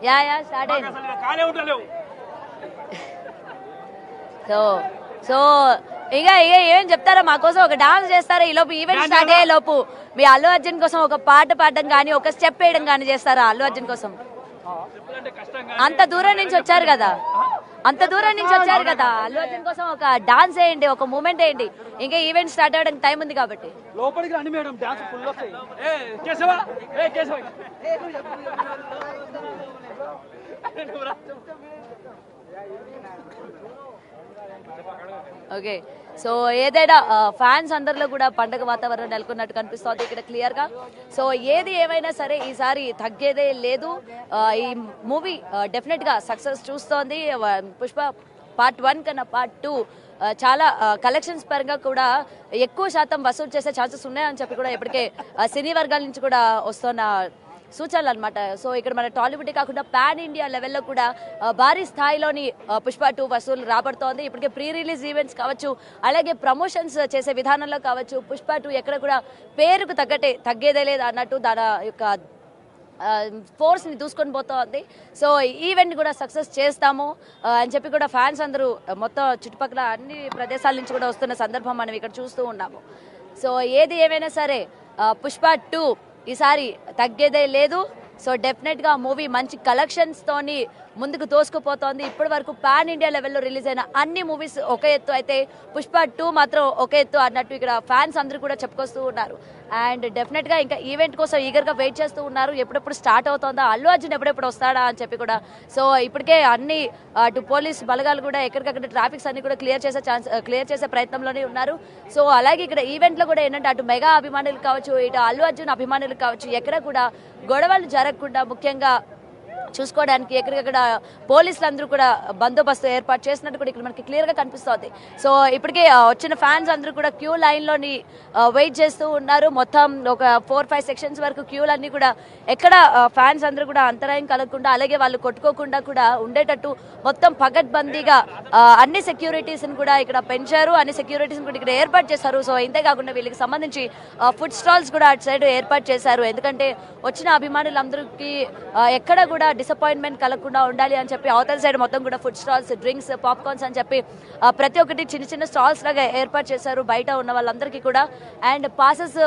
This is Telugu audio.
యా స్టార్ట్ అయింది. సో ఇక ఏం చెప్తారా, మా కోసం ఒక డాన్స్ చేస్తారా ఈ లోపు, ఈవెంట్ స్టార్ట్ అయ్యే లోపు మీ అల్లు అర్జున్ కోసం ఒక పాట పాడడం కానీ ఒక స్టెప్ వేయడం కానీ చేస్తారా అల్లు అర్జున్ కోసం? అంత దూరం నుంచి వచ్చారు కదా, అల్లు అర్జున్ కోసం ఒక డాన్స్ వేయండి, ఒక మూమెంట్ వేయండి. ఇంకా ఈవెంట్ స్టార్ట్ అవ్వడానికి టైం ఉంది కాబట్టి. లోపలికి రండి మేడం, డాన్స్ ఫుల్ వస్తాయి. ఓకే, సో ఏదైనా ఫ్యాన్స్ అందరిలో కూడా పండగ వాతావరణం నెలకొన్నట్టు కనిపిస్తోంది ఇక్కడ క్లియర్ గా. సో ఏది ఏమైనా సరే ఈసారి తగ్గేదే లేదు. ఈ మూవీ డెఫినెట్ గా సక్సెస్ చూస్తోంది. పుష్ప పార్ట్ 1 కన్నా పార్ట్ 2 చాలా కలెక్షన్స్ పరంగా కూడా ఎక్కువ శాతం వసూలు చేసే ఛాన్సెస్ ఉన్నాయని చెప్పి కూడా ఇప్పటికే సినీ వర్గాల నుంచి కూడా వస్తున్న సూచనలు అనమాట. సో ఇక్కడ మన టాలీవుడ్ కాకుండా పాన్ ఇండియా లెవెల్లో కూడా భారీ స్థాయిలోని పుష్ప 2 వసూలు రాబడుతోంది. ఇప్పటికే ప్రీ రిలీజ్ ఈవెంట్స్ కావచ్చు, అలాగే ప్రమోషన్స్ చేసే విధానంలో కావచ్చు, పుష్ప 2 ఎక్కడ కూడా పేరుకు తగ్గేదే లేదు అన్నట్టు దాని యొక్క ఫోర్స్ ని దూసుకొని పోతోంది. సో ఈవెంట్ కూడా సక్సెస్ చేస్తాము అని చెప్పి కూడా ఫ్యాన్స్ అందరూ మొత్తం చుట్టుపక్కల అన్ని ప్రదేశాల నుంచి కూడా వస్తున్న సందర్భం మనం ఇక్కడ చూస్తూ ఉన్నాము. సో ఏది ఏమైనా సరే పుష్ప 2 ఈసారి తగ్గేదే లేదు. సో డెఫినెట్ గా మూవీ మంచి కలెక్షన్స్ తోని ముందుకు దోసుకుపోతోంది. ఇప్పటి వరకు పాన్ ఇండియా లెవెల్లో రిలీజ్ అయిన అన్ని మూవీస్ ఒక ఎత్తు అయితే పుష్ప 2 మాత్రం ఒక ఎత్తు అన్నట్టు ఇక్కడ ఫ్యాన్స్ అందరూ కూడా చెప్పుకొస్తూ ఉన్నారు. అండ్ డెఫినెట్ గా ఇంకా ఈవెంట్ కోసం ఈగర్ గా వెయిట్ చేస్తూ ఉన్నారు. ఎప్పుడెప్పుడు స్టార్ట్ అవుతుందా, అల్లు అర్జున్ ఎప్పుడెప్పుడు వస్తాడా అని చెప్పి కూడా. సో ఇప్పటికే అన్ని అటు పోలీస్ బలగాలు కూడా ఎక్కడికక్కడ ట్రాఫిక్స్ అన్ని కూడా క్లియర్ చేసే ప్రయత్నంలోనే ఉన్నారు. సో అలాగే ఇక్కడ ఈవెంట్ లో కూడా ఏంటంటే అటు మెగా అభిమానులు కావచ్చు, ఇటు అల్లు అర్జున్ అభిమానులు కావచ్చు, ఎక్కడ కూడా గొడవలు జరగకుండా ముఖ్యంగా చూసుకోవడానికి ఎక్కడికక్కడ పోలీసులు అందరూ కూడా బందోబస్తు ఏర్పాటు చేసినట్టు కూడా ఇక్కడ మనకి క్లియర్ గా కనిపిస్తోంది. సో ఇప్పటికే వచ్చిన ఫ్యాన్స్ అందరూ కూడా క్యూ లైన్ లోని వెయిట్ చేస్తూ ఉన్నారు. మొత్తం ఒక 4-5 సెక్షన్స్ వరకు క్యూలన్నీ కూడా ఎక్కడ ఫ్యాన్స్ అందరూ కూడా అంతరాయం కలగకుండా, అలాగే వాళ్ళు కొట్టుకోకుండా కూడా ఉండేటట్టు మొత్తం పగడ్బందీగా అన్ని సెక్యూరిటీస్ కూడా ఇక్కడ పెంచారు, అన్ని సెక్యూరిటీస్ కూడా ఇక్కడ ఏర్పాటు చేశారు. సో ఇంతేకాకుండా వీళ్ళకి సంబంధించి ఫుడ్ స్టాల్స్ కూడా అటు సైడ్ ఏర్పాటు చేశారు. ఎందుకంటే వచ్చిన అభిమానులందరికీ ఎక్కడ కూడా డిసప్పాయింట్మెంట్ కలగకుండా ఉండాలి అని చెప్పి అవతల సైడ్ మొత్తం కూడా ఫుడ్ స్టాల్స్, డ్రింక్స్, పాప్కార్న్స్ అని చెప్పి ప్రతి ఒక్కటి చిన్న చిన్న స్టాల్స్ లాగా ఏర్పాటు చేశారు బయట ఉన్న వాళ్ళందరికీ కూడా. And passes